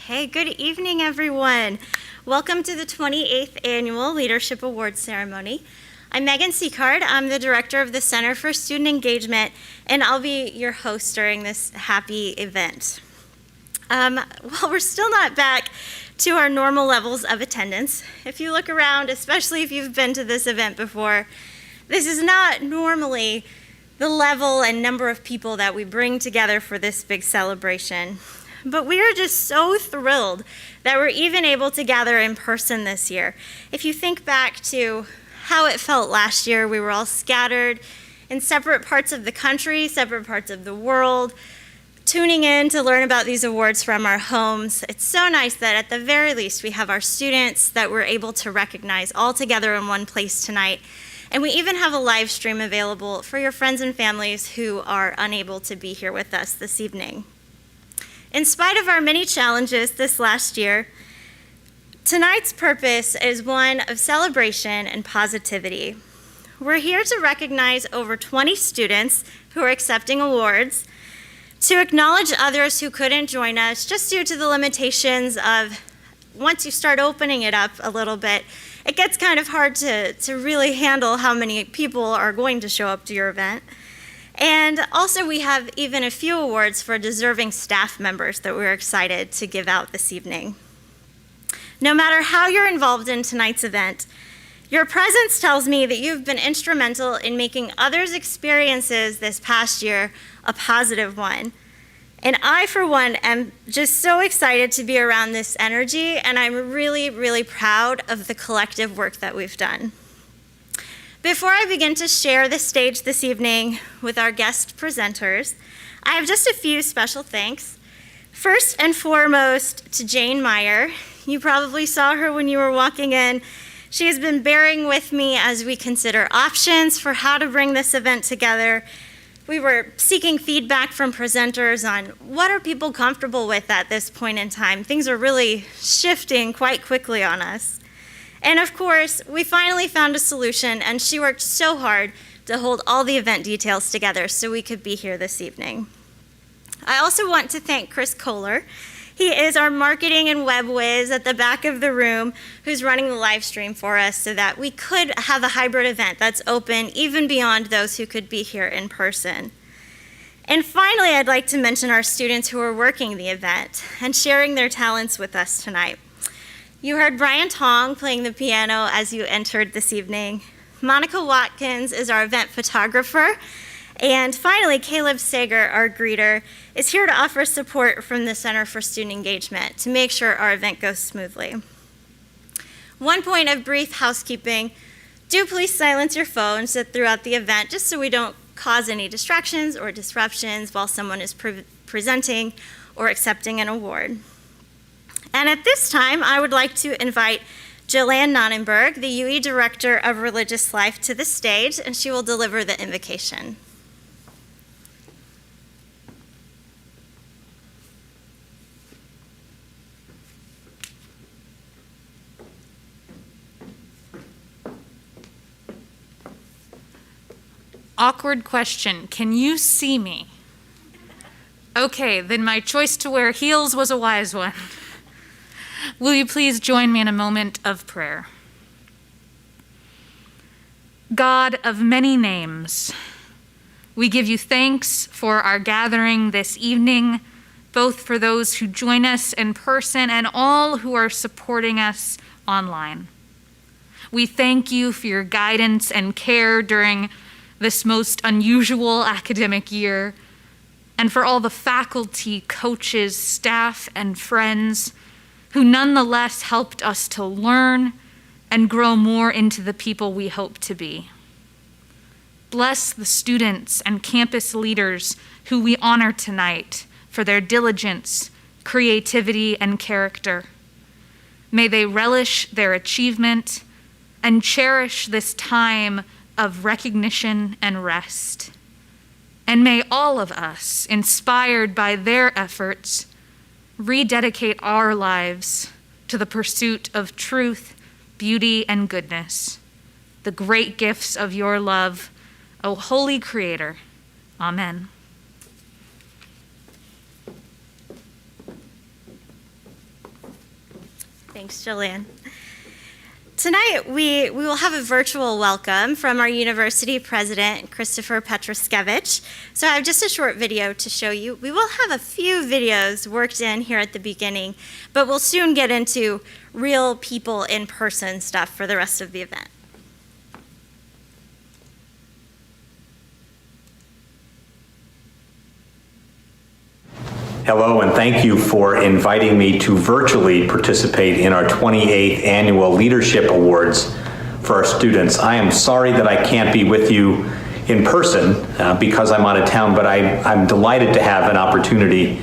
Hey, good evening, everyone. Welcome to the 28th Annual Leadership Awards Ceremony. I'm Megan Seacard. I'm the Director of the Center for Student Engagement, and I'll be your host during this happy event. While we're still not back to our normal levels of attendance, if you look around, especially if you've been to this event before, this is not normally the level and number of people that we bring together for this big celebration. But we are just so thrilled that we're even able to gather in person this year. If you think back to how it felt last year, we were all scattered in separate parts of the country, separate parts of the world, tuning in to learn about these awards from our homes. It's so nice that at the very least we have our students that we're able to recognize all together in one place tonight. And we even have a live stream available for your friends and families who are unable to be here with us this evening. In spite of our many challenges this last year, tonight's purpose is one of celebration and positivity. We're here to recognize over 20 students who are accepting awards, to acknowledge others who couldn't join us just due to the limitations of once you start opening it up a little bit, it gets kind of hard to really handle how many people are going to show up to your event. And also we have even a few awards for deserving staff members that we're excited to give out this evening. No matter how you're involved in tonight's event, your presence tells me that you've been instrumental in making others' experiences this past year a positive one. And I, for one, am just so excited to be around this energy, and I'm really, really proud of the collective work that we've done. Before I begin to share the stage this evening with our guest presenters, I have just a few special thanks. First and foremost to Jane Meyer. You probably saw her when you were walking in. She has been bearing with me as we consider options for how to bring this event together. We were seeking feedback from presenters on what are people comfortable with at this point in time. Things are really shifting quite quickly on us. And of course, we finally found a solution, and she worked so hard to hold all the event details together so we could be here this evening. I also want to thank Chris Kohler. He is our marketing and web whiz at the back of the room who's running the live stream for us so that we could have a hybrid event that's open even beyond those who could be here in person. And finally, I'd like to mention our students who are working the event and sharing their talents with us tonight. You heard Brian Tong playing the piano as you entered this evening. Monica Watkins is our event photographer. And finally, Caleb Sager, our greeter, is here to offer support from the Center for Student Engagement to make sure our event goes smoothly. One point of brief housekeeping, do please silence your phones throughout the event just so we don't cause any distractions or disruptions while someone is presenting or accepting an award. And at this time, I would like to invite Jillian Nonnenberg, the UE Director of Religious Life, to the stage, and she will deliver the invocation. Awkward question, can you see me? Okay, then my choice to wear heels was a wise one. Will you please join me in a moment of prayer? God of many names, we give you thanks for our gathering this evening, both for those who join us in person and all who are supporting us online. We thank you for your guidance and care during this most unusual academic year, and for all the faculty, coaches, staff, and friends who nonetheless helped us to learn and grow more into the people we hope to be. Bless the students and campus leaders who we honor tonight for their diligence, creativity, and character. May they relish their achievement and cherish this time of recognition and rest. And may all of us, inspired by their efforts, rededicate our lives to the pursuit of truth, beauty, and goodness, the great gifts of your love, O Holy Creator. Amen. Thanks, Jillian. Tonight, we will have a virtual welcome from our university president, Christopher Petroskevich. So I have just a short video to show you. We will have a few videos worked in here at the beginning, but we'll soon get into real people in person stuff for the rest of the event. Hello, and thank you for inviting me to virtually participate in our 28th Annual Leadership Awards for our students. I am sorry that I can't be with you in person because I'm out of town, but I'm delighted to have an opportunity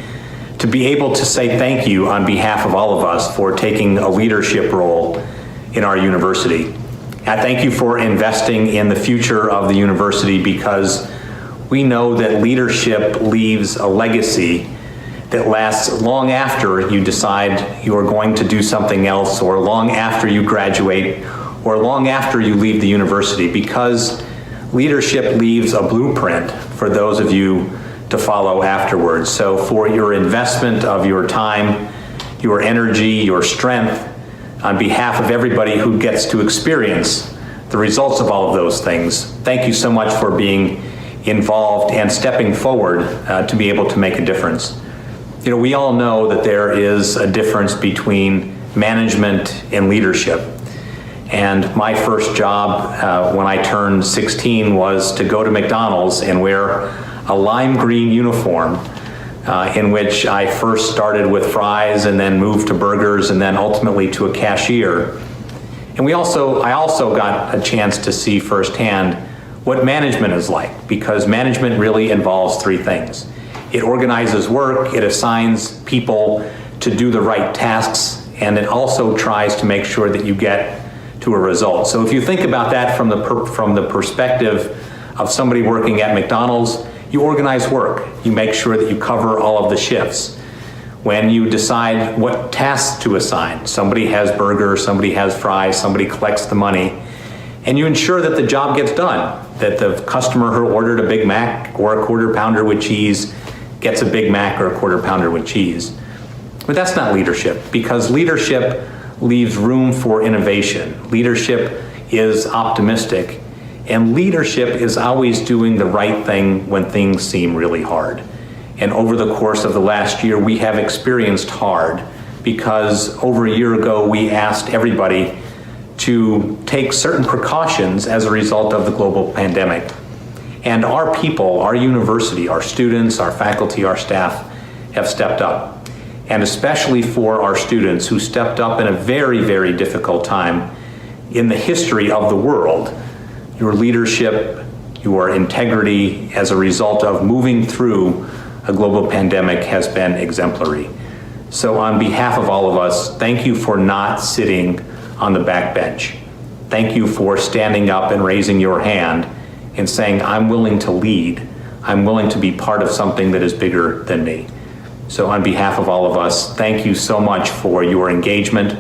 to be able to say thank you on behalf of all of us for taking a leadership role in our university. I thank you for investing in the future of the university because we know that leadership leaves a legacy that lasts long after you decide you are going to do something else, or long after you graduate, or long after you leave the university, because leadership leaves a blueprint for those of you to follow afterwards. So for your investment of your time, your energy, your strength, on behalf of everybody who gets to experience the results of all of those things, thank you so much for being involved and stepping forward to be able to make a difference. You know, we all know that there is a difference between management and leadership. And my first job when I turned 16 was to go to McDonald's and wear a lime green uniform in which I first started with fries and then moved to burgers and then ultimately to a cashier. And I also got a chance to see firsthand what management is like, because management really involves three things. It organizes work, it assigns people to do the right tasks, and it also tries to make sure that you get to a result. So if you think about that from the perspective of somebody working at McDonald's, you organize work. You make sure that you cover all of the shifts. When you decide what tasks to assign, somebody has burgers, somebody has fries, somebody collects the money, and you ensure that the job gets done, that the customer who ordered a Big Mac or a Quarter Pounder with cheese gets a Big Mac or a Quarter Pounder with cheese. But that's not leadership, because leadership leaves room for innovation. Leadership is optimistic, and leadership is always doing the right thing when things seem really hard. And over the course of the last year, we have experienced hard, because over a year ago, we asked everybody to take certain precautions as a result of the global pandemic. And our people, our university, our students, our faculty, our staff have stepped up. And especially for our students who stepped up in a very, very difficult time in the history of the world, your leadership, your integrity as a result of moving through a global pandemic has been exemplary. So on behalf of all of us, thank you for not sitting on the back bench. Thank you for standing up and raising your hand and saying, I'm willing to lead. I'm willing to be part of something that is bigger than me. So on behalf of all of us, thank you so much for your engagement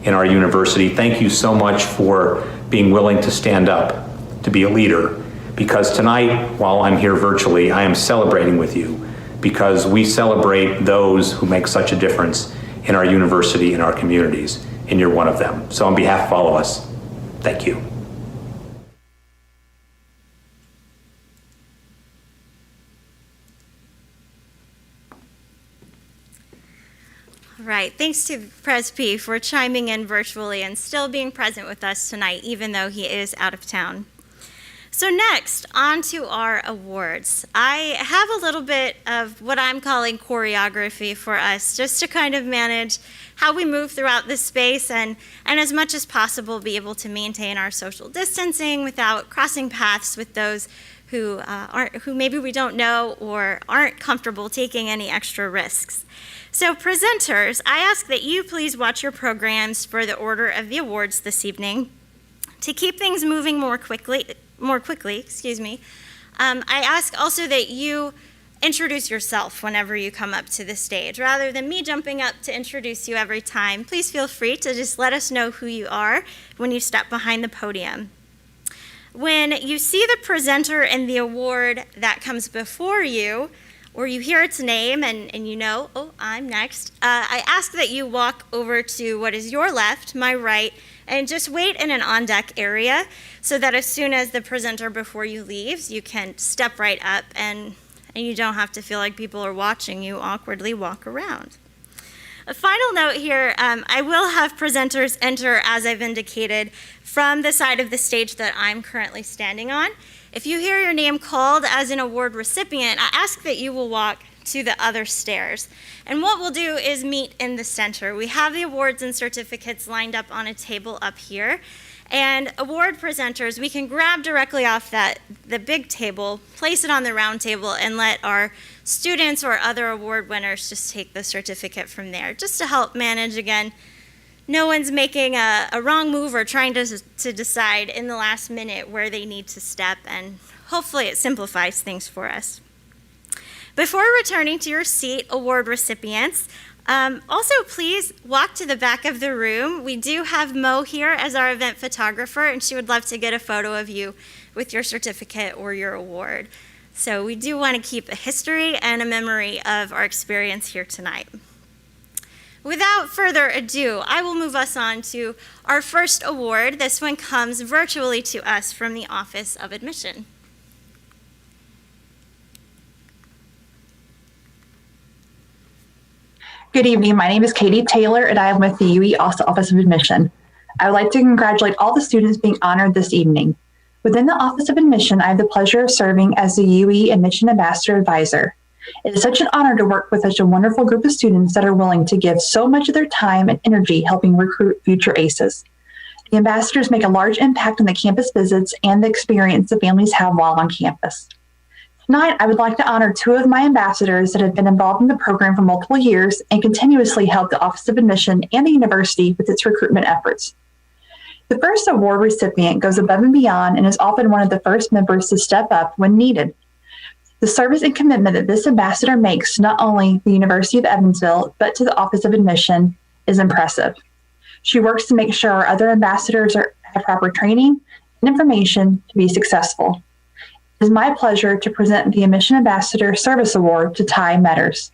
in our university. Thank you so much for being willing to stand up, to be a leader. Because tonight, while I'm here virtually, I am celebrating with you, because we celebrate those who make such a difference in our university and our communities, and you're one of them. So on behalf of all of us, thank you. Right. Thanks to Pres P for chiming in virtually and still being present with us tonight, even though he is out of town. So next, on to our awards. I have a little bit of what I'm calling choreography for us, just to kind of manage how we move throughout this space and as much as possible be able to maintain our social distancing without crossing paths with those who maybe we don't know or aren't comfortable taking any extra risks. So presenters, I ask that you please watch your programs for the order of the awards this evening. To keep things moving more quickly, I ask also that you introduce yourself whenever you come up to the stage. Rather than me jumping up to introduce you every time, please feel free to just let us know who you are when you step behind the podium. When you see the presenter and the award that comes before you, or you hear its name and you know, oh, I'm next, I ask that you walk over to what is your left, my right, and just wait in an on-deck area so that as soon as the presenter before you leaves, you can step right up and you don't have to feel like people are watching you awkwardly walk around. A final note here, I will have presenters enter, as I've indicated, from the side of the stage that I'm currently standing on. If you hear your name called as an award recipient, I ask that you will walk to the other stairs. And what we'll do is meet in the center. We have the awards and certificates lined up on a table up here. And award presenters, we can grab directly off the big table, place it on the round table, and let our students or other award winners just take the certificate from there, just to help manage, again, no one's making a wrong move or trying to decide in the last minute where they need to step, and hopefully it simplifies things for us. Before returning to your seat, award recipients, also please walk to the back of the room. We do have Mo here as our event photographer, and she would love to get a photo of you with your certificate or your award. So we do want to keep a history and a memory of our experience here tonight. Without further ado, I will move us on to our first award. This one comes virtually to us from the Office of Admission. Good evening. My name is Katie Taylor, and I am with the UE Office of Admission. I would like to congratulate all the students being honored this evening. Within the Office of Admission, I have the pleasure of serving as the UE Admission Ambassador Advisor. It is such an honor to work with such a wonderful group of students that are willing to give so much of their time and energy helping recruit future ACEs. The ambassadors make a large impact on the campus visits and the experience the families have while on campus. Tonight, I would like to honor two of my ambassadors that have been involved in the program for multiple years and continuously help the Office of Admission and the university with its recruitment efforts. The first award recipient goes above and beyond and is often one of the first members to step up when needed. The service and commitment that this ambassador makes to not only the University of Evansville, but to the Office of Admission is impressive. She works to make sure our other ambassadors have proper training and information to be successful. It is my pleasure to present the Admission Ambassador Service Award to Ty Metters.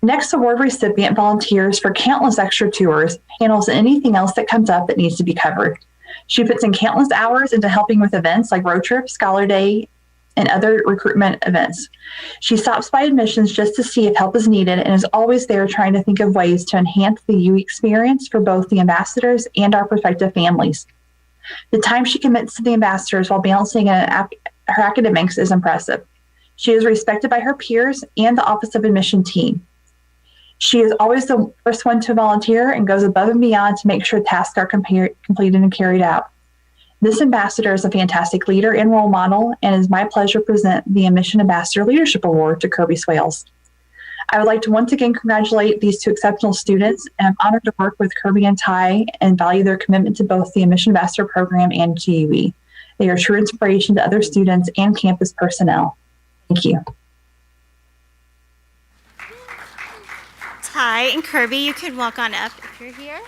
The next award recipient volunteers for countless extra tours, panels, and anything else that comes up that needs to be covered. She puts in countless hours into helping with events like Road Trip, Scholar Day, and other recruitment events. She stops by admissions just to see if help is needed and is always there trying to think of ways to enhance the UE experience for both the ambassadors and our prospective families. The time she commits to the ambassadors while balancing her academics is impressive. She is respected by her peers and the Office of Admission team. She is always the first one to volunteer and goes above and beyond to make sure tasks are completed and carried out. This ambassador is a fantastic leader and role model, and it is my pleasure to present the Admission Ambassador Leadership Award to Kirby Swales. I would like to once again congratulate these two exceptional students, and I'm honored to work with Kirby and Ty and value their commitment to both the Admission Ambassador program and to UE. They are true inspiration to other students and campus personnel. Thank you. Ty and Kirby, you can walk on up if you're here.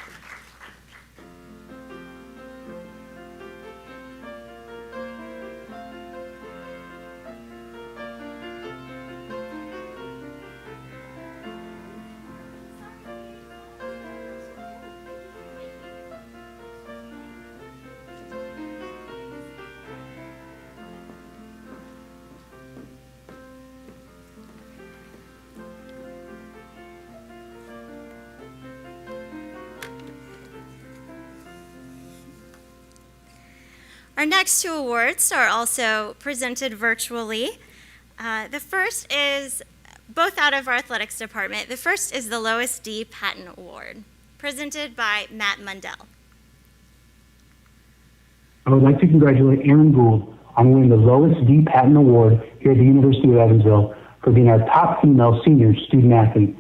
Our next two awards are also presented virtually. The first is both out of our athletics department. The first is the Lois D. Patton Award, presented by Matt Mundell. I would like to congratulate Erin Gould on winning the Lois D. Patton Award here at the University of Evansville for being our top female senior student athlete.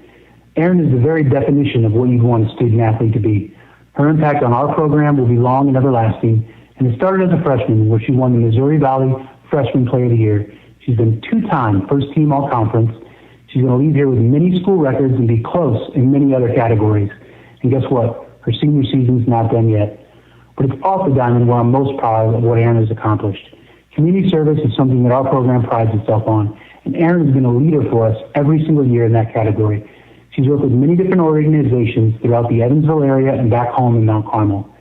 Erin is the very definition of what you'd want a student athlete to be. Her impact on our program will be long and everlasting, and it started as a freshman where she won the Missouri Valley Freshman Player of the Year. She's been two-time first-team all-conference. She's going to leave here with many school records and be close in many other categories. And guess what? Her senior season's not done yet. But it's off the diamond where I'm most proud of what Erin has accomplished. Community service is something that our program prides itself on, and Erin has been a leader for us every single year in that category. She's worked with many different organizations throughout the Evansville area and back home in Mount Carmel.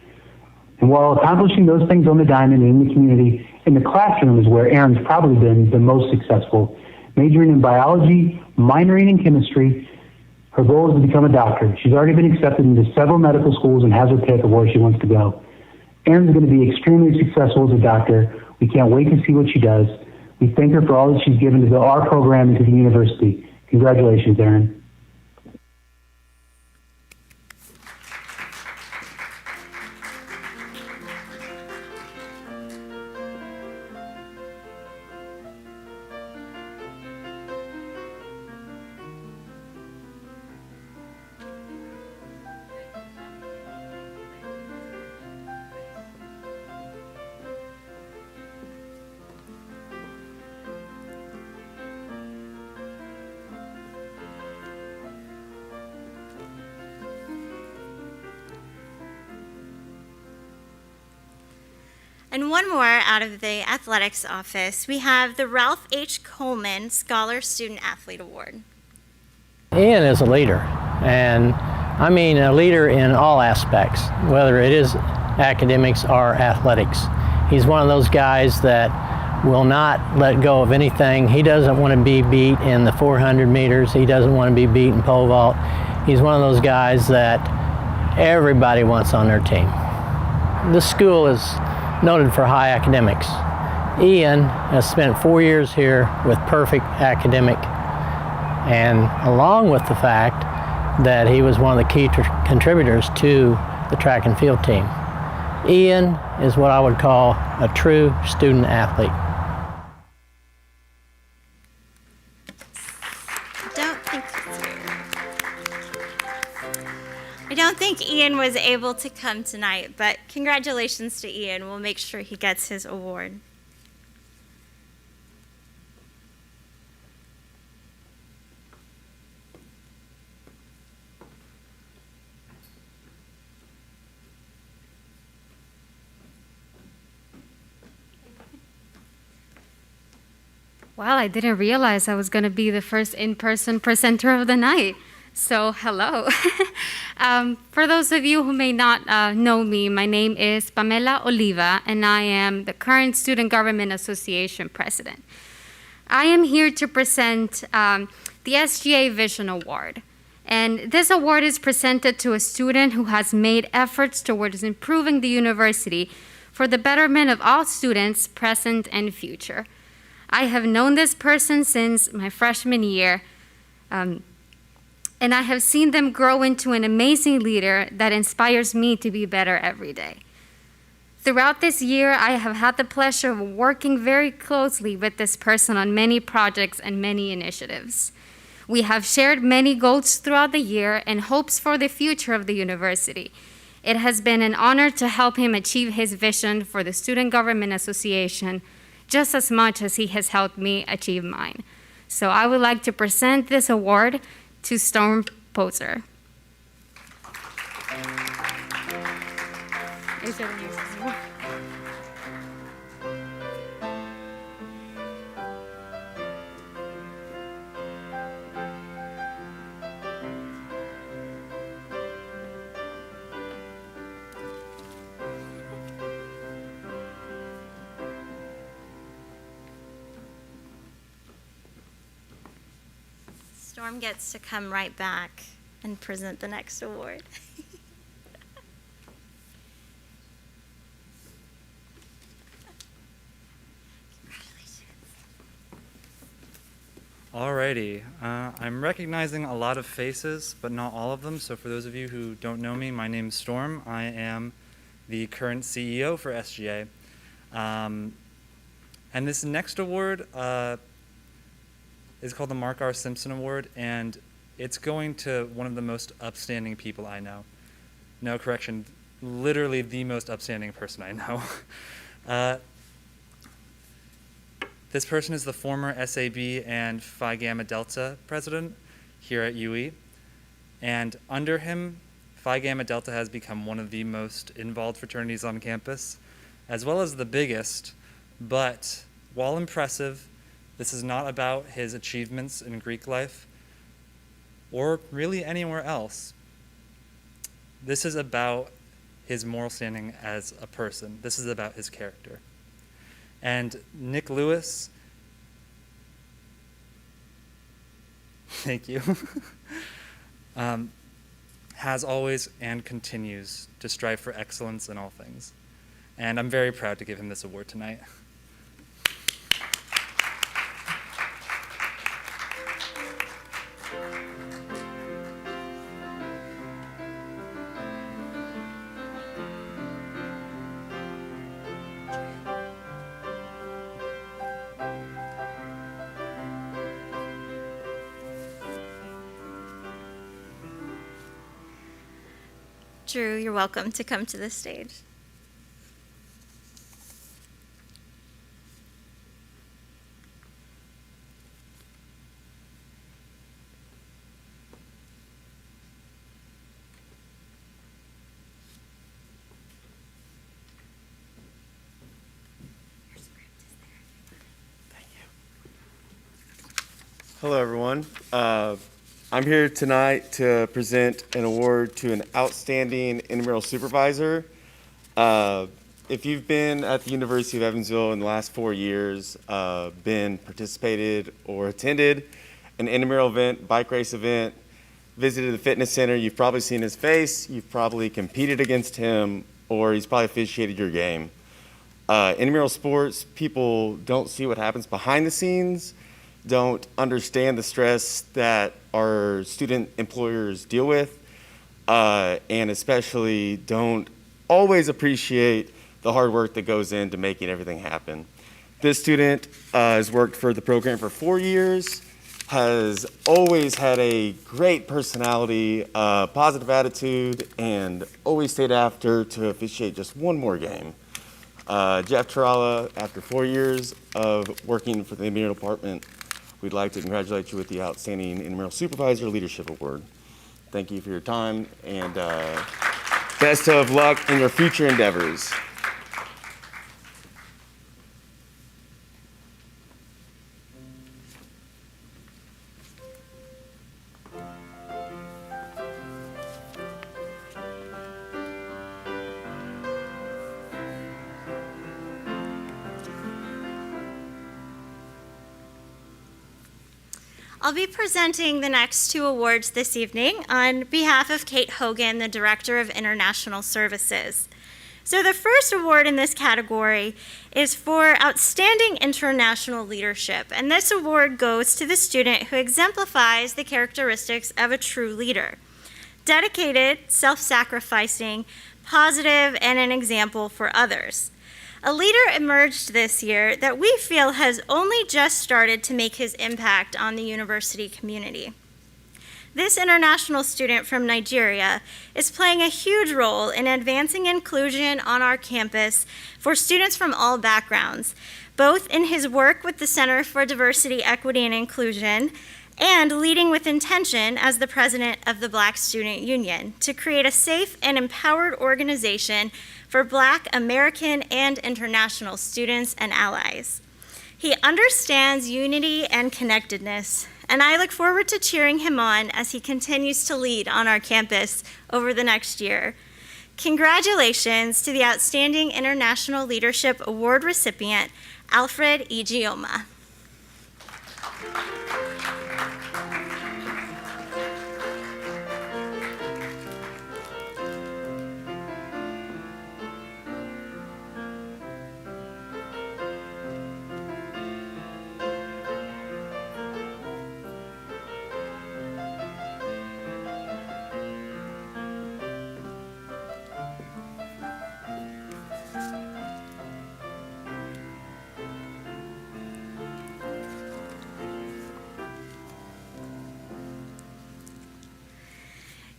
And while accomplishing those things on the diamond and in the community, in the classroom is where Erin's probably been the most successful. Majoring in biology, minoring in chemistry, her goal is to become a doctor. She's already been accepted into several medical schools and has her pick of where she wants to go. Erin's going to be extremely successful as a doctor. We can't wait to see what she does. We thank her for all that she's given to our program and to the university. Congratulations, Erin. And one more out of the athletics office, we have the Ralph H. Coleman Scholar Student Athlete Award. Ian is a leader, and I mean a leader in all aspects, whether it is academics or athletics. He's one of those guys that will not let go of anything. He doesn't want to be beat in the 400 meters. He doesn't want to be beat in pole vault. He's one of those guys that everybody wants on their team. This school is noted for high academics. Ian has spent 4 years here with perfect academic, and along with the fact that he was one of the key contributors to the track and field team. Ian is what I would call a true student athlete. I don't think Ian was able to come tonight, but congratulations to Ian. We'll make sure he gets his award. Wow, I didn't realize I was going to be the first in-person presenter of the night. So, hello. For those of you who may not know me, my name is Pamela Oliva, and I am the current Student Government Association president. I am here to present the Sga Vision Award. And this award is presented to a student who has made efforts towards improving the university for the betterment of all students, present and future. I have known this person since my freshman year, and I have seen them grow into an amazing leader that inspires me to be better every day. Throughout this year, I have had the pleasure of working very closely with this person on many projects and many initiatives. We have shared many goals throughout the year and hopes for the future of the university. It has been an honor to help him achieve his vision for the Student Government Association just as much as he has helped me achieve mine. So I would like to present this award to Storm Poser. Storm gets to come right back and present the next award. Alrighty, I'm recognizing a lot of faces, but not all of them. So for those of you who don't know me, my name's Storm. I am the current CEO for Sga. And this next award is called the Mark R. Simpson Award, and it's going to one of the most upstanding people I know. No, correction, literally the most upstanding person I know. This person is the former SAB and Phi Gamma Delta president here at UE, and under him, Phi Gamma Delta has become one of the most involved fraternities on campus, as well as the biggest, but while impressive, This is not about his achievements in Greek life or really anywhere else. This is about his moral standing as a person. This is about his character. And Nick Lewis, thank you, has always and continues to strive for excellence in all things. And I'm very proud to give him this award tonight. Drew, you're welcome to come to the stage. Hello, everyone. I'm here tonight to present an award to an outstanding intramural supervisor. If you've been at the University of Evansville in the last 4 years, participated or attended an intramural event, bike race event, visited the fitness center, you've probably seen his face, you've probably competed against him, or he's probably officiated your game. Intramural sports, people don't see what happens behind the scenes, don't understand the stress that our student employers deal with, and especially don't always appreciate the hard work that goes into making everything happen. This student has worked for the program for 4 years, has always had a great personality, positive attitude, and always stayed after to officiate just one more game. Jeff Tarala, after 4 years of working for the intramural department, we'd like to congratulate you with the Outstanding Intramural Supervisor Leadership Award. Thank you for your time, and best of luck in your future endeavors. I'll be presenting the next 2 awards this evening on behalf of Kate Hogan, the Director of International Services. So the first award in this category is for Outstanding International Leadership, and this award goes to the student who exemplifies the characteristics of a true leader: dedicated, self-sacrificing, positive, and an example for others. A leader emerged this year that we feel has only just started to make his impact on the university community. This international student from Nigeria is playing a huge role in advancing inclusion on our campus for students from all backgrounds, both in his work with the Center for Diversity, Equity, and Inclusion and leading with intention as the president of the Black Student Union to create a safe and empowered organization for Black, American, and international students and allies. He understands unity and connectedness, and I look forward to cheering him on as he continues to lead on our campus over the next year. Congratulations to the Outstanding International Leadership Award recipient, Alfred Ijeoma.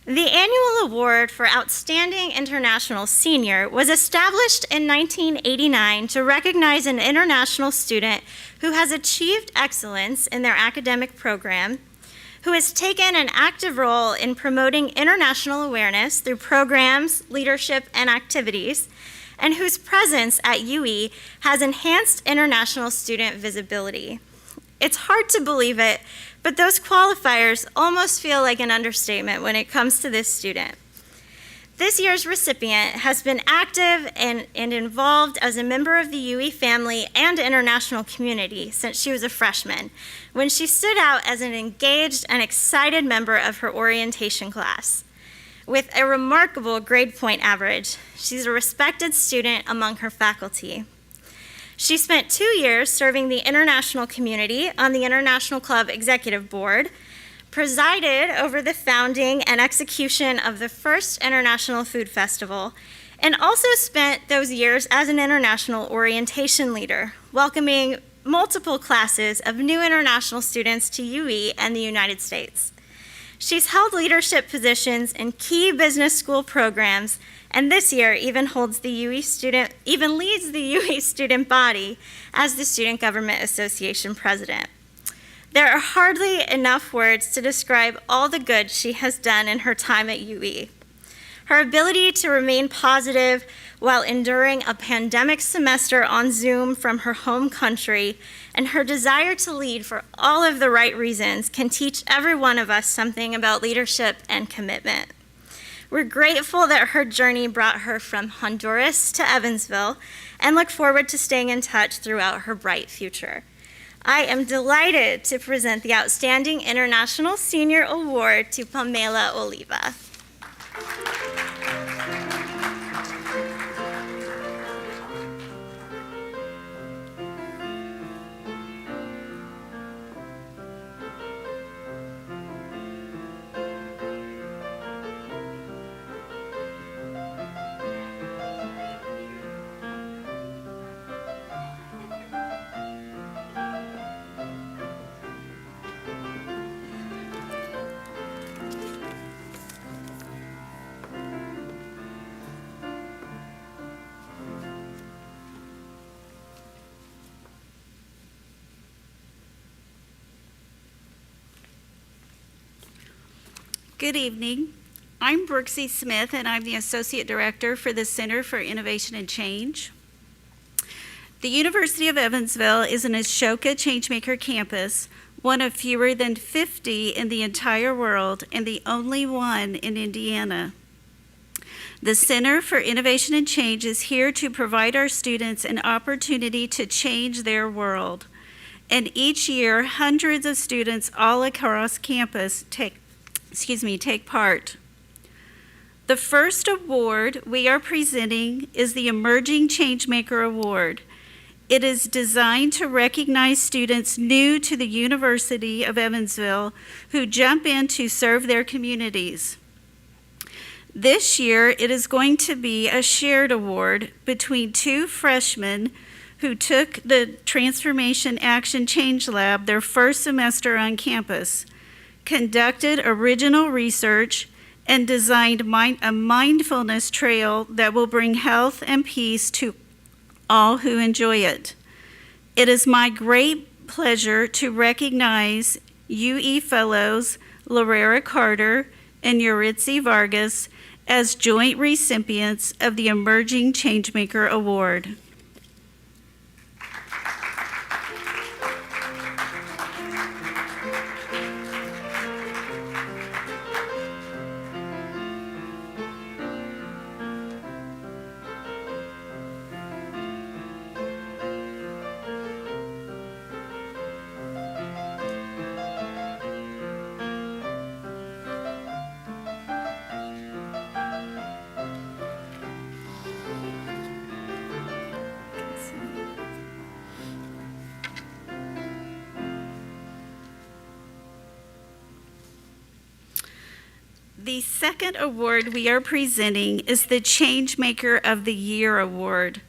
The annual award for Outstanding International Senior was established in 1989 to recognize an international student who has achieved excellence in their academic program, who has taken an active role in promoting international awareness through programs, leadership, and activities, and whose presence at UE has enhanced international student visibility. It's hard to believe it, but those qualifiers almost feel like an understatement when it comes to this student. This year's recipient has been active and involved as a member of the UE family and international community since she was a freshman, when she stood out as an engaged and excited member of her orientation class. With a remarkable grade point average, she's a respected student among her faculty. She spent 2 years serving the international community on the International Club Executive Board, presided over the founding and execution of the first International Food Festival, and also spent those years as an international orientation leader, welcoming multiple classes of new international students to UE and the United States. She's held leadership positions in key business school programs, and this year even leads the UE student body as the Student Government Association president. There are hardly enough words to describe all the good she has done in her time at UE. Her ability to remain positive while enduring a pandemic semester on Zoom from her home country, and her desire to lead for all of the right reasons can teach every one of us something about leadership and commitment. We're grateful that her journey brought her from Honduras to Evansville and look forward to staying in touch throughout her bright future. I am delighted to present the Outstanding International Senior Award to Pamela Oliva. Good evening. I'm Brooksy Smith, and I'm the Associate Director for the Center for Innovation and Change. The University of Evansville is an Ashoka Changemaker campus, one of fewer than 50 in the entire world and the only one in Indiana. The Center for Innovation and Change is here to provide our students an opportunity to change their world. And each year, hundreds of students all across campus take part. The first award we are presenting is the Emerging Changemaker Award. It is designed to recognize students new to the University of Evansville who jump in to serve their communities. This year, it is going to be a shared award between 2 freshmen who took the Transformation Action Change Lab their first semester on campus, conducted original research, and designed a mindfulness trail that will bring health and peace to all who enjoy it. It is my great pleasure to recognize UE Fellows Lorera Carter and Yuritsi Vargas as joint recipients of the Emerging Changemaker Award. The second award we are presenting is the Changemaker of the Year Award.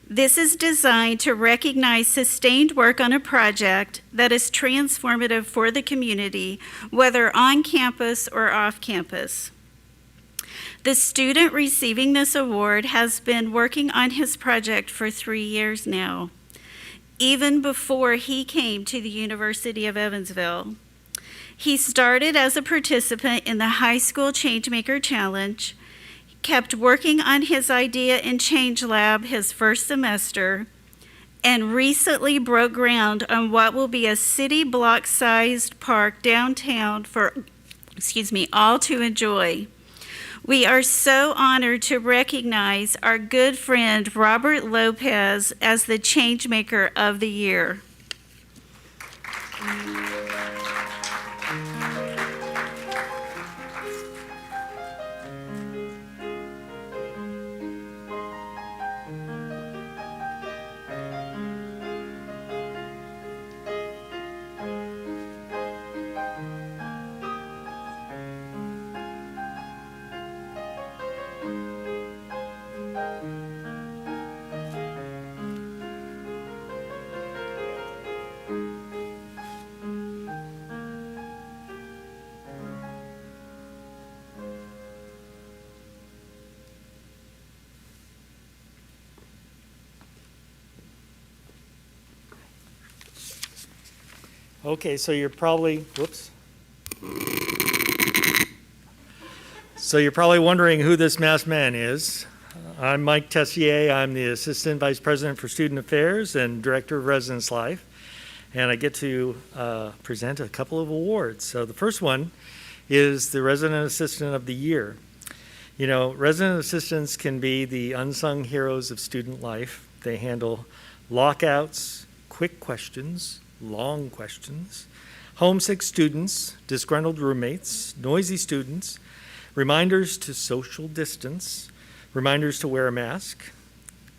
This is designed to recognize sustained work on a project that is transformative for the community, whether on campus or off campus. The student receiving this award has been working on his project for 3 years now, even before he came to the University of Evansville. He started as a participant in the High School Changemaker Challenge, kept working on his idea in Change Lab his first semester, and recently broke ground on what will be a city block-sized park downtown for, all to enjoy. We are so honored to recognize our good friend Robert Lopez as the Changemaker of the Year. Okay, so you're probably, So you're probably wondering who this masked man is. I'm Mike Tessier. I'm the Assistant Vice President for Student Affairs and Director of Residence Life. And I get to present a couple of awards. So the first one is the Resident Assistant of the Year. You know, resident assistants can be the unsung heroes of student life. They handle lockouts, quick questions, long questions, homesick students, disgruntled roommates, noisy students, reminders to social distance, reminders to wear a mask,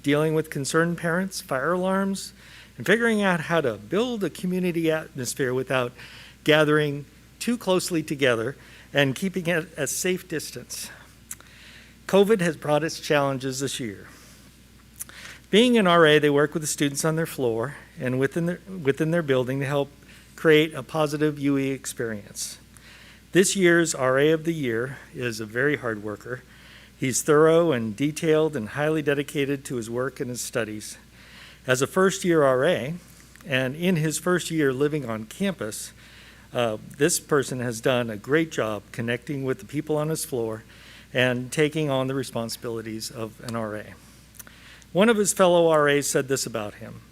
dealing with concerned parents, fire alarms, and figuring out how to build a community atmosphere without gathering too closely together and keeping it a safe distance. COVID has brought its challenges this year. Being an RA, they work with the students on their floor and within their building to help create a positive UE experience. This year's RA of the Year is a very hard worker. He's thorough and detailed and highly dedicated to his work and his studies. As a first-year RA, and in his first year living on campus, this person has done a great job connecting with the people on his floor and taking on the responsibilities of an RA. One of his fellow RAs said this about him: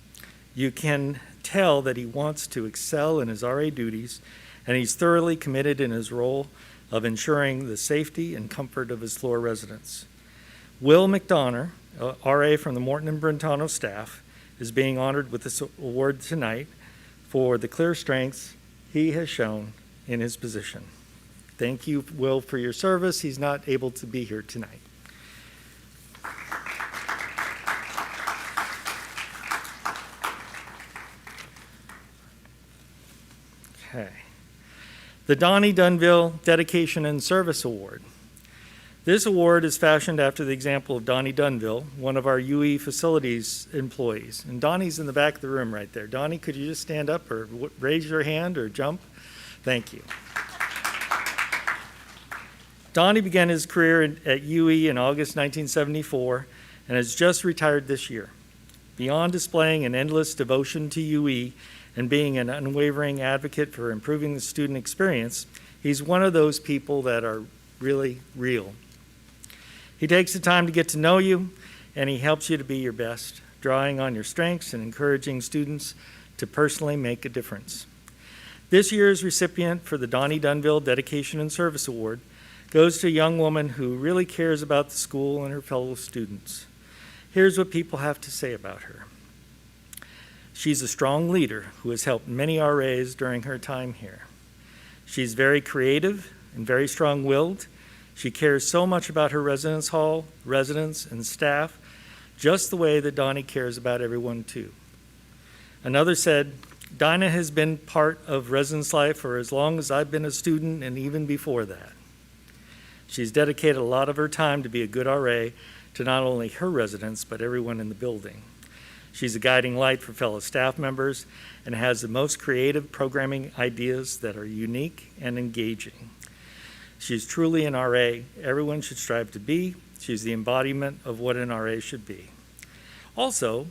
you can tell that he wants to excel in his RA duties, and he's thoroughly committed in his role of ensuring the safety and comfort of his floor residents. Will McDonough, RA from the Morton and Brentano staff, is being honored with this award tonight for the clear strengths he has shown in his position. Thank you, Will, for your service. He's not able to be here tonight. Okay. The Donny Dunville Dedication and Service Award. This award is fashioned after the example of Donny Dunville, one of our UE facilities employees. And Donnie's in the back of the room right there. Donnie, could you just stand up or raise your hand or jump? Thank you. Donnie began his career at UE in August 1974 and has just retired this year. Beyond displaying an endless devotion to UE and being an unwavering advocate for improving the student experience, he's one of those people that are really real. He takes the time to get to know you, and he helps you to be your best, drawing on your strengths and encouraging students to personally make a difference. This year's recipient for the Donny Dunville Dedication and Service Award goes to a young woman who really cares about the school and her fellow students. Here's what people have to say about her. She's a strong leader who has helped many RAs during her time here. She's very creative and very strong-willed. She cares so much about her residence hall, residents, and staff, just the way that Donnie cares about everyone too. Another said, Dinah has been part of residence life for as long as I've been a student and even before that. She's dedicated a lot of her time to be a good RA to not only her residents, but everyone in the building. She's a guiding light for fellow staff members and has the most creative programming ideas that are unique and engaging. She's truly an RA everyone should strive to be. She's the embodiment of what an RA should be. Also,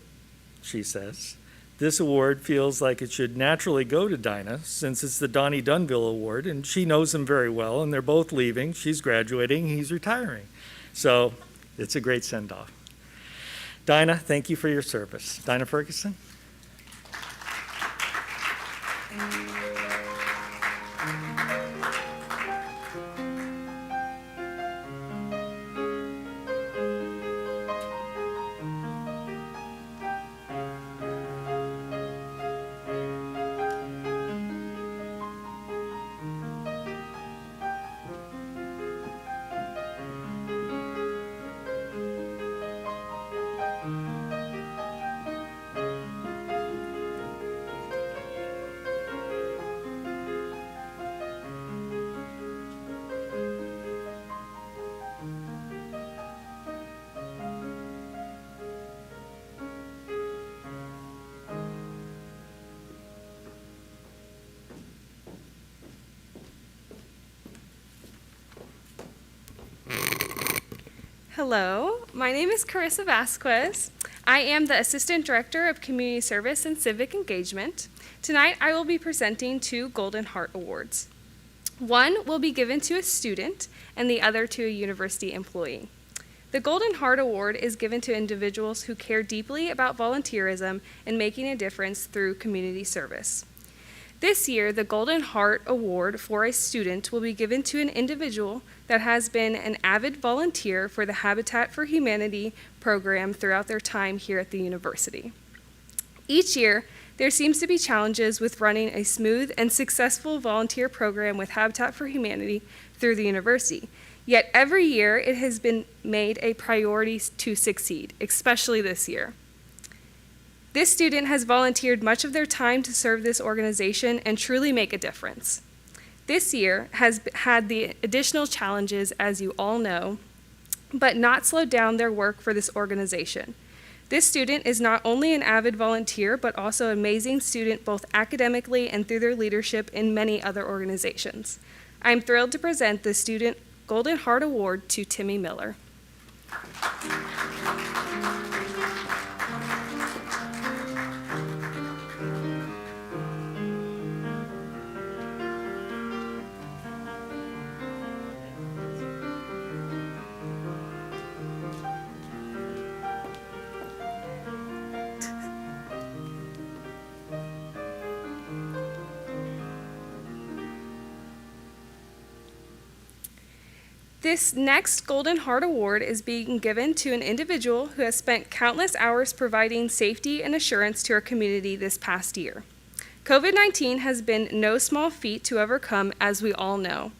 she says, this award feels like it should naturally go to Dinah since it's the Donny Dunville Award, and she knows him very well, and they're both leaving. She's graduating, he's retiring. So it's a great send-off. Dinah, thank you for your service. Dinah Ferguson. Hello, my name is Carissa Vasquez. I am the Assistant Director of Community Service and Civic Engagement. Tonight I will be presenting 2 Golden Heart Awards. One will be given to a student and the other to a university employee. The Golden Heart Award is given to individuals who care deeply about volunteerism and making a difference through community service. This year, the Golden Heart Award for a student will be given to an individual that has been an avid volunteer for the Habitat for Humanity program throughout their time here at the university. Each year, there seems to be challenges with running a smooth and successful volunteer program with Habitat for Humanity through the university. Yet every year, it has been made a priority to succeed, especially this year. This student has volunteered much of their time to serve this organization and truly make a difference. This year has had the additional challenges, as you all know, but not slowed down their work for this organization. This student is not only an avid volunteer, but also an amazing student both academically and through their leadership in many other organizations. I am thrilled to present the Student Golden Heart Award to Timmy Miller. This next Golden Heart Award is being given to an individual who has spent countless hours providing safety and assurance to our community this past year. COVID-19 has been no small feat to overcome, as we all know.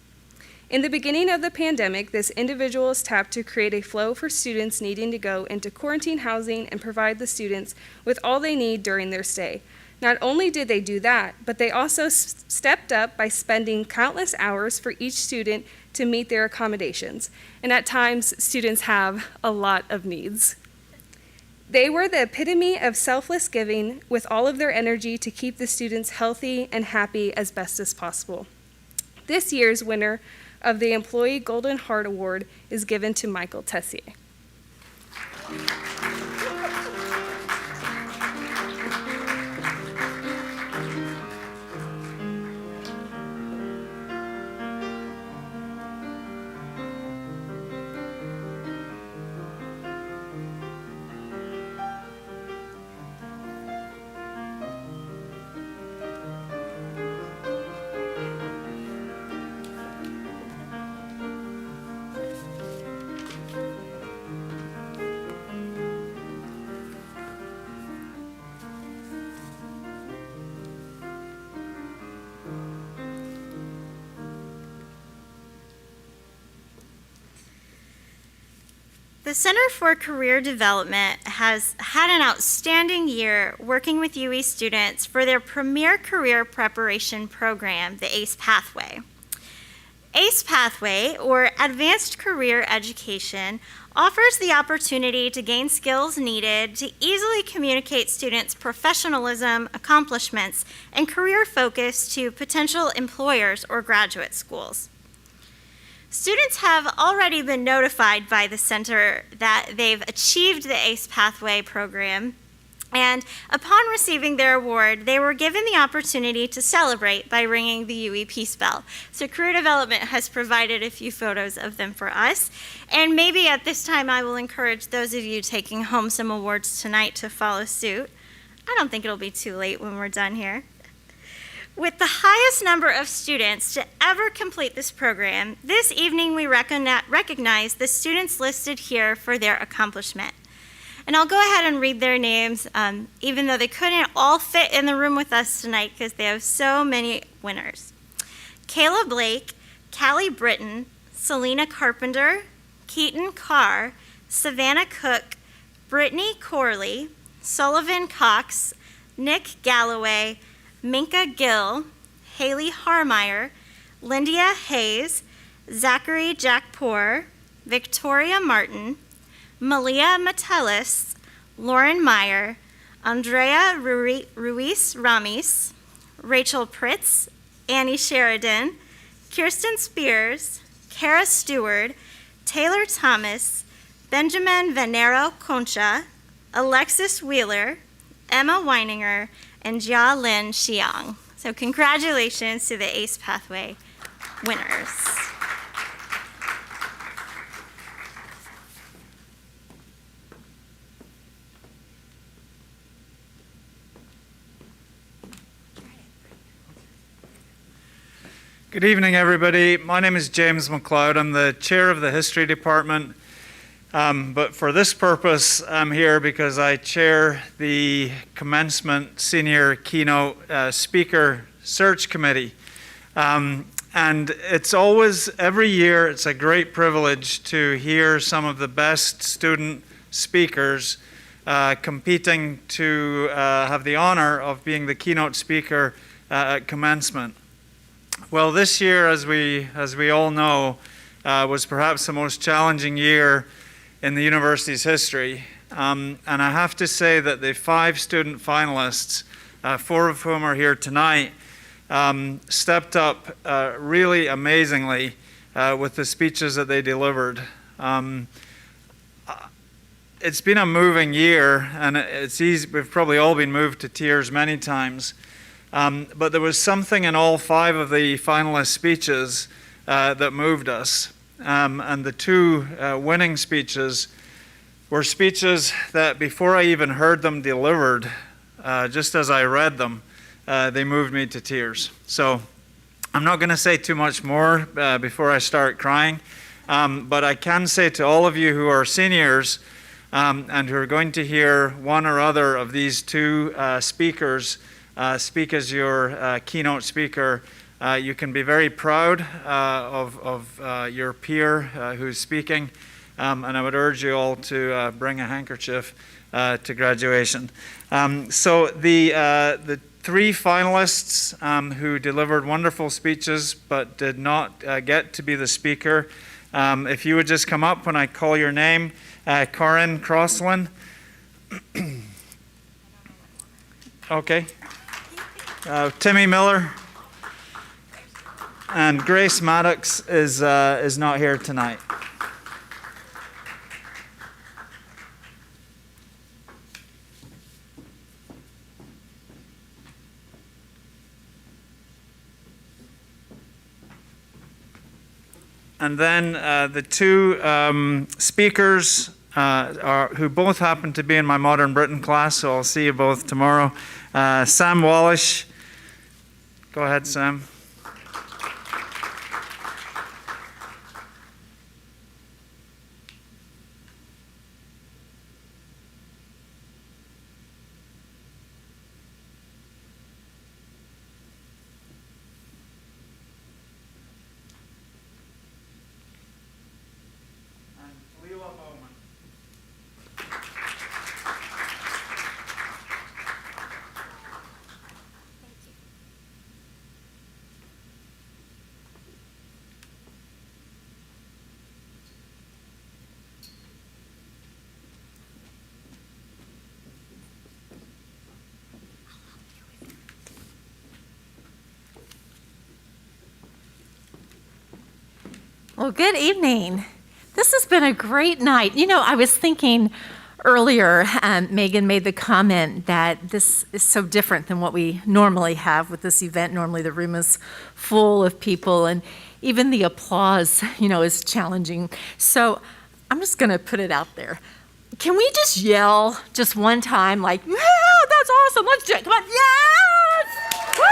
In the beginning of the pandemic, this individual was tapped to create a flow for students needing to go into quarantine housing and provide the students with all they need during their stay. Not only did they do that, but they also stepped up by spending countless hours for each student to meet their accommodations. And at times, students have a lot of needs. They were the epitome of selfless giving with all of their energy to keep the students healthy and happy as best as possible. This year's winner of the Employee Golden Heart Award is given to Michael Tessier. The Center for Career Development has had an outstanding year working with UE students for their premier career preparation program, the ACE Pathway. ACE Pathway, or Advanced Career Education, offers the opportunity to gain skills needed to easily communicate students' professionalism, accomplishments, and career focus to potential employers or graduate schools. Students have already been notified by the center that they've achieved the ACE Pathway program And upon receiving their award, they were given the opportunity to celebrate by ringing the UE Peace Bell. So Career Development has provided a few photos of them for us. And maybe at this time, I will encourage those of you taking home some awards tonight to follow suit. I don't think it'll be too late when we're done here. With the highest number of students to ever complete this program, this evening we recognize the students listed here for their accomplishment. And I'll go ahead and read their names, even though they couldn't all fit in the room with us tonight because they have so many winners. Kayla Blake, Callie Britton, Selena Carpenter, Keaton Carr, Savannah Cook, Brittany Corley, Sullivan Cox, Nick Galloway, Minka Gill, Haley Harmeyer, Lindia Hayes, Zachary Jackpour, Victoria Martin, Malia Metellus, Lauren Meyer, Andrea Ruiz Ramis, Rachel Pritz, Annie Sheridan, Kirsten Spears, Kara Stewart, Taylor Thomas, Benjamin Venero Concha, Alexis Wheeler, Emma Weininger, and Jia Lin Xiang. So congratulations to the ACE Pathway winners. Good evening, everybody. My name is James McLeod. I'm the chair of the history department. But for this purpose, I'm here because I chair the commencement senior keynote speaker search committee. And it's always, every year, it's a great privilege to hear some of the best student speakers competing to have the honor of being the keynote speaker at commencement. Well, this year, as we all know, was perhaps the most challenging year in the university's history. And I have to say that the 5 student finalists, 4 of whom are here tonight, stepped up really amazingly with the speeches that they delivered. It's been a moving year, and it's easy, we've probably all been moved to tears many times. But there was something in all 5 of the finalist speeches that moved us. And the 2 winning speeches were speeches that before I even heard them delivered, just as I read them, they moved me to tears. So I'm not going to say too much more before I start crying, but I can say to all of you who are seniors and who are going to hear one or other of these 2 speakers speak as your keynote speaker, you can be very proud of your peer who's speaking, and I would urge you all to bring a handkerchief to graduation. So the 3 finalists who delivered wonderful speeches but did not get to be the speaker, if you would just come up when I call your name, Corinne Crosland. Okay. Timmy Miller. And Grace Maddox is not here tonight. And then the 2 speakers who both happen to be in my Modern Britain class, so I'll see you both tomorrow. Sam Wallish. Go ahead, Sam. Well, good evening. This has been a great night. You know, I was thinking earlier, Megan made the comment that this is so different than what we normally have with this event. Normally the room is full of people, and even the applause, is challenging. So I'm just going to put it out there. Can we just yell just one time, like, yeah, that's awesome, let's do it, come on, yes! Woo!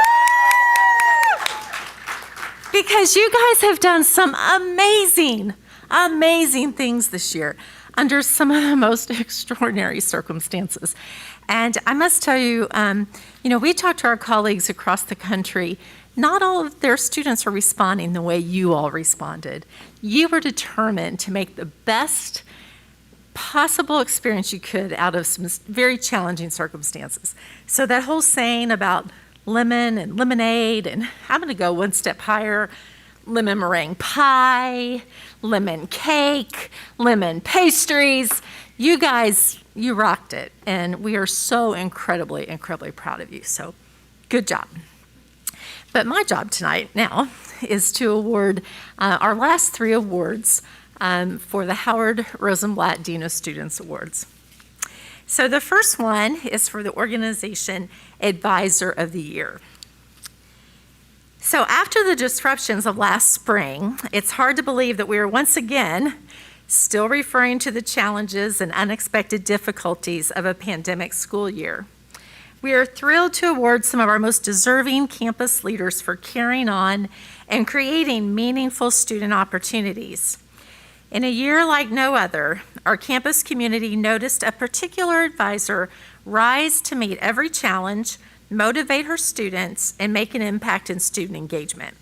Because you guys have done some amazing things this year under some of the most extraordinary circumstances. And I must tell you, we talked to our colleagues across the country. Not all of their students are responding the way you all responded. You were determined to make the best possible experience you could out of some very challenging circumstances. So that whole saying about lemon and lemonade, and I'm going to go one step higher, lemon meringue pie, lemon cake, lemon pastries. You guys, you rocked it, and we are so incredibly proud of you. So good job. But my job tonight now is to award our last 3 awards for the Howard Rosenblatt Dean of Students Awards. So the first one is for the Organization Advisor of the Year. So after the disruptions of last spring, it's hard to believe that we are once again still referring to the challenges and unexpected difficulties of a pandemic school year. We are thrilled to award some of our most deserving campus leaders for carrying on and creating meaningful student opportunities. In a year like no other, our campus community noticed a particular advisor rise to meet every challenge, motivate her students, and make an impact in student engagement.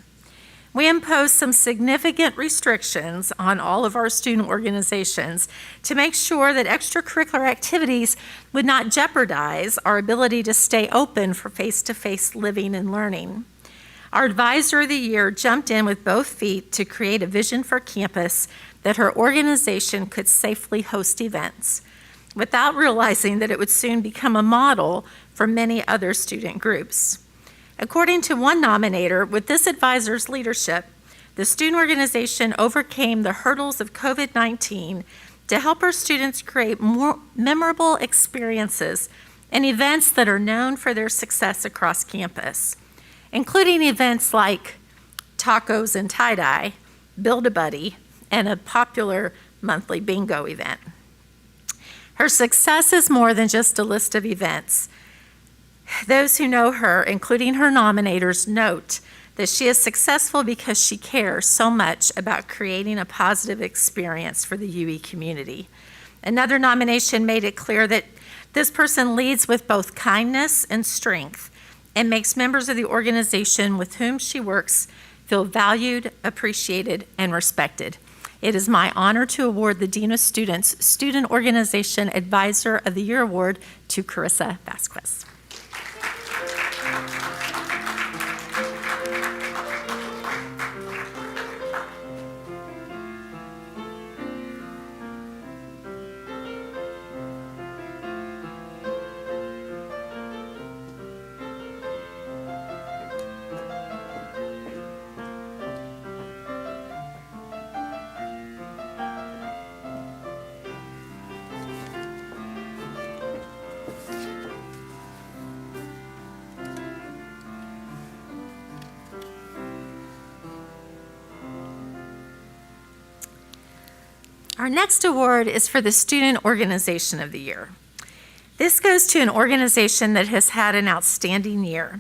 We imposed some significant restrictions on all of our student organizations to make sure that extracurricular activities would not jeopardize our ability to stay open for face-to-face living and learning. Our Advisor of the Year jumped in with both feet to create a vision for campus that her organization could safely host events, without realizing that it would soon become a model for many other student groups. According to one nominator, with this advisor's leadership, the student organization overcame the hurdles of COVID-19 to help our students create more memorable experiences and events that are known for their success across campus, including events like tacos and tie-dye, Build-A-Buddy, and a popular monthly bingo event. Her success is more than just a list of events. Those who know her, including her nominators, note that she is successful because she cares so much about creating a positive experience for the UE community. Another nomination made it clear that this person leads with both kindness and strength and makes members of the organization with whom she works feel valued, appreciated, and respected. It is my honor to award the Dean of Students Student Organization Advisor of the Year Award to Carissa Vasquez. Our next award is for the Student Organization of the Year. This goes to an organization that has had an outstanding year.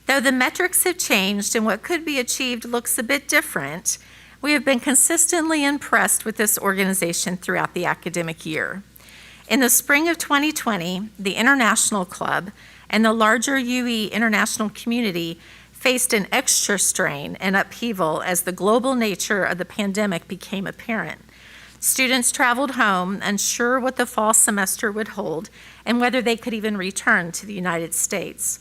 Though the metrics have changed and what could be achieved looks a bit different, we have been consistently impressed with this organization throughout the academic year. In the spring of 2020, the International Club and the larger UE international community faced an extra strain and upheaval as the global nature of the pandemic became apparent. Students traveled home, unsure what the fall semester would hold and whether they could even return to the United States.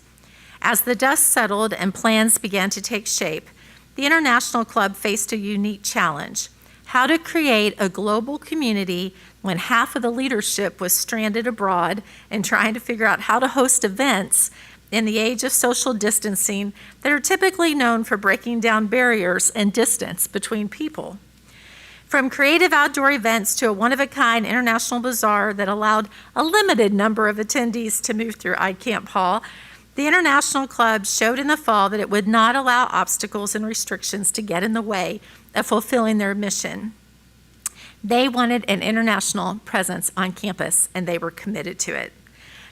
As the dust settled and plans began to take shape, the International Club faced a unique challenge: how to create a global community when half of the leadership was stranded abroad and trying to figure out how to host events in the age of social distancing that are typically known for breaking down barriers and distance between people. From creative outdoor events to a one-of-a-kind international bazaar that allowed a limited number of attendees to move through iCamp Hall, the International Club showed in the fall that it would not allow obstacles and restrictions to get in the way of fulfilling their mission. They wanted an international presence on campus, and they were committed to it.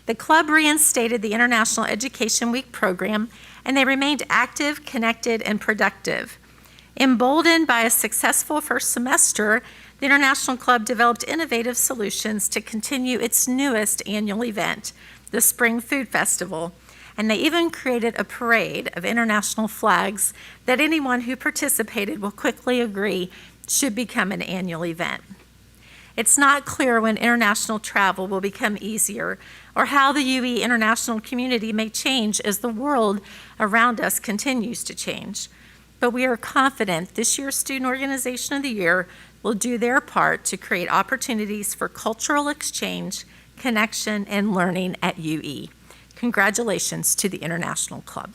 The club reinstated the International Education Week program, and they remained active, connected, and productive. Emboldened by a successful first semester, the International Club developed innovative solutions to continue its newest annual event, the Spring Food Festival, and they even created a parade of international flags that anyone who participated will quickly agree should become an annual event. It's not clear when international travel will become easier or how the UE international community may change as the world around us continues to change. But we are confident this year's Student Organization of the Year will do their part to create opportunities for cultural exchange, connection, and learning at UE. Congratulations to the International Club.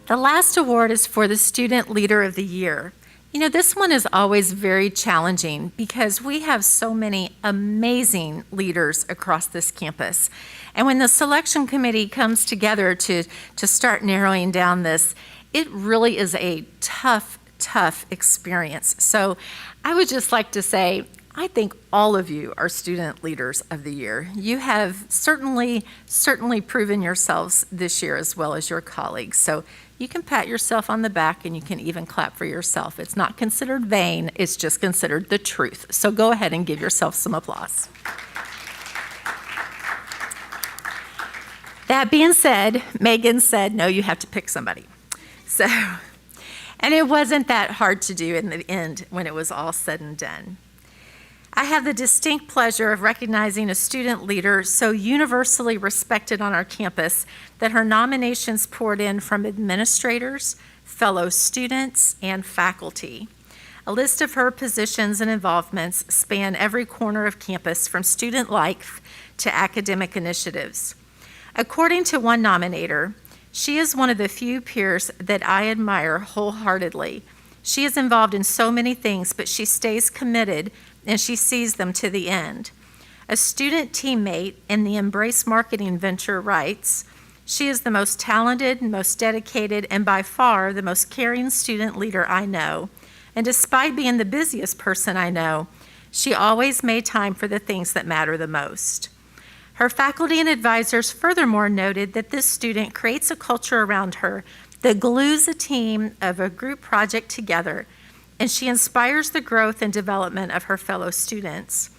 The last award is for the Student Leader of the Year. You know, this one is always very challenging because we have so many amazing leaders across this campus. And when the selection committee comes together to start narrowing down this, it really is a tough experience. So I would just like to say, I think all of you are Student Leaders of the Year. You have certainly proven yourselves this year as well as your colleagues. So you can pat yourself on the back and you can even clap for yourself. It's not considered vain, it's just considered the truth. So go ahead and give yourself some applause. That being said, Megan said, no, you have to pick somebody. So, and it wasn't that hard to do in the end when it was all said and done. I have the distinct pleasure of recognizing a student leader so universally respected on our campus that her nominations poured in from administrators, fellow students, and faculty. A list of her positions and involvements span every corner of campus from student life to academic initiatives. According to one nominator, she is one of the few peers that I admire wholeheartedly. She is involved in so many things, but she stays committed and she sees them to the end. A student teammate in the Embrace Marketing venture writes, "She is the most talented, most dedicated, and by far the most caring student leader I know. And despite being the busiest person I know, she always made time for the things that matter the most." Her faculty and advisors furthermore noted that this student creates a culture around her that glues a team of a group project together, and she inspires the growth and development of her fellow students.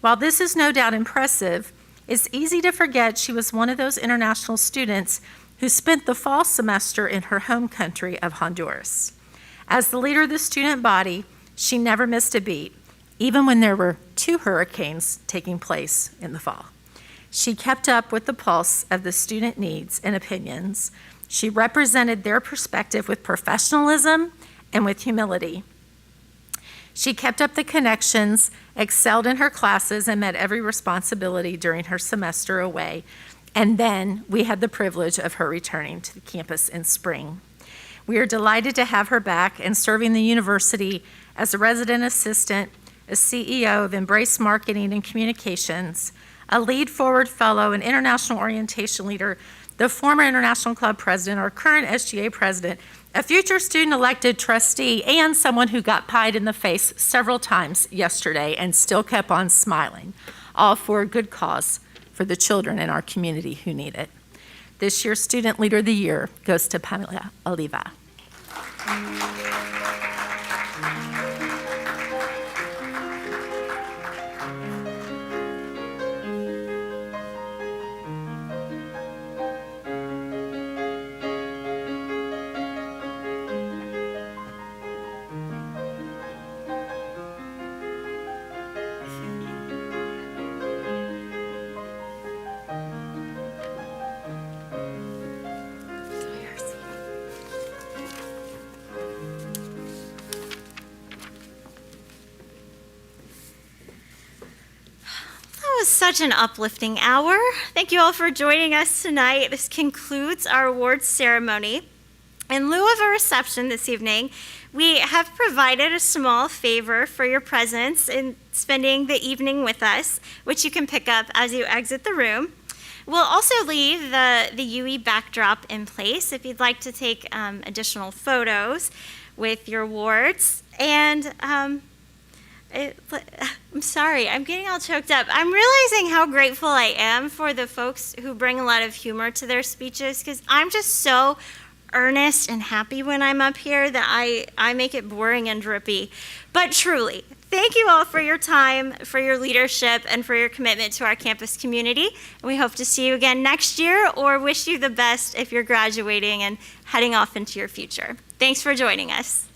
While this is no doubt impressive, it's easy to forget she was one of those international students who spent the fall semester in her home country of Honduras. As the leader of the student body, she never missed a beat, even when there were 2 hurricanes taking place in the fall. She kept up with the pulse of the student needs and opinions. She represented their perspective with professionalism and with humility. She kept up the connections, excelled in her classes, and met every responsibility during her semester away. And then we had the privilege of her returning to the campus in spring. We are delighted to have her back and serving the university as a resident assistant, a CEO of Embrace Marketing and Communications, a lead forward fellow, an international orientation leader, the former International Club president, our current SGA president, a future student-elected trustee, and someone who got pied in the face several times yesterday and still kept on smiling, all for a good cause for the children in our community who need it. This year's Student Leader of the Year goes to Pamela Oliva. was such an uplifting hour. Thank you all for joining us tonight. This concludes our awards ceremony. In lieu of a reception this evening, we have provided a small favor for your presence in spending the evening with us, which you can pick up as you exit the room. We'll also leave the UE backdrop in place if you'd like to take additional photos with your awards. And I'm sorry, I'm getting all choked up. I'm realizing how grateful I am for the folks who bring a lot of humor to their speeches, because I'm just so earnest and happy when I'm up here that I make it boring and drippy. But truly, thank you all for your time, for your leadership, and for your commitment to our campus community. And we hope to see you again next year, or wish you the best if you're graduating and heading off into your future. Thanks for joining us.